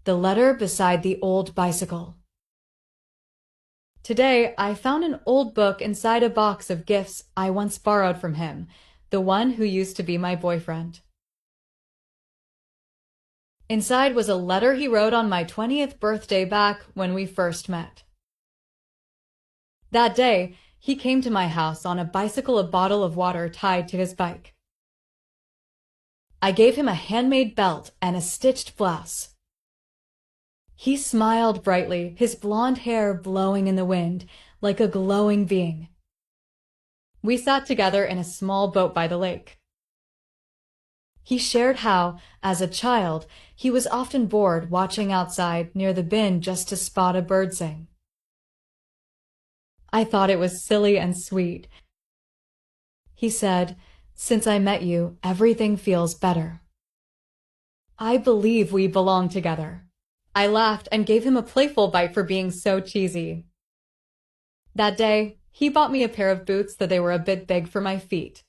The letter beside the old bicycle. Today, I found an old book inside a box of gifts I once borrowed from him, the one who used to be my boyfriend. Inside was a letter he wrote on my 20th birthday back when we first met. That day, he came to my house on a bicycle, a bottle of water tied to his bike. I gave him a handmade belt and a stitched blouse. He smiled brightly, his blonde hair blowing in the wind like a glowing being. We sat together in a small boat by the lake. He shared how, as a child, he was often bored watching outside near the bin just to spot a bird sing. I thought it was silly and sweet. He said, "Since I met you, everything feels better." I believe we belong together. I laughed and gave him a playful bite for being so cheesy. That day, he bought me a pair of boots that they were a bit big for my feet.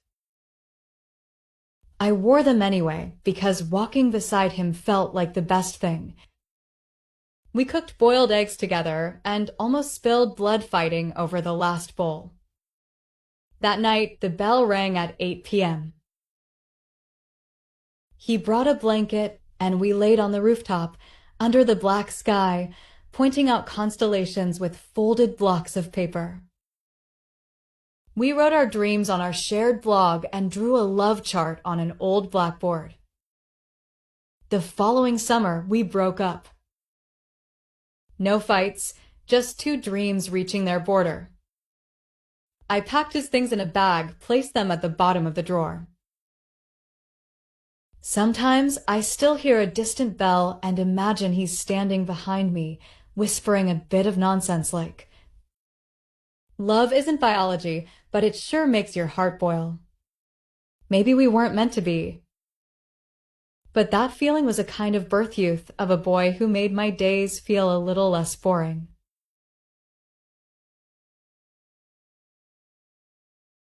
I wore them anyway because walking beside him felt like the best thing. We cooked boiled eggs together and almost spilled blood fighting over the last bowl. That night, the bell rang at 8 p.m. He brought a blanket and we laid on the rooftop under the black sky, pointing out constellations with folded blocks of paper. We wrote our dreams on our shared blog and drew a love chart on an old blackboard. The following summer, we broke up. No fights, just two dreams reaching their border. I packed his things in a bag, placed them at the bottom of the drawer. Sometimes I still hear a distant bell and imagine he's standing behind me, whispering a bit of nonsense like, "Love isn't biology, but it sure makes your heart boil. Maybe we weren't meant to be." But that feeling was a kind of birth youth of a boy who made my days feel a little less boring.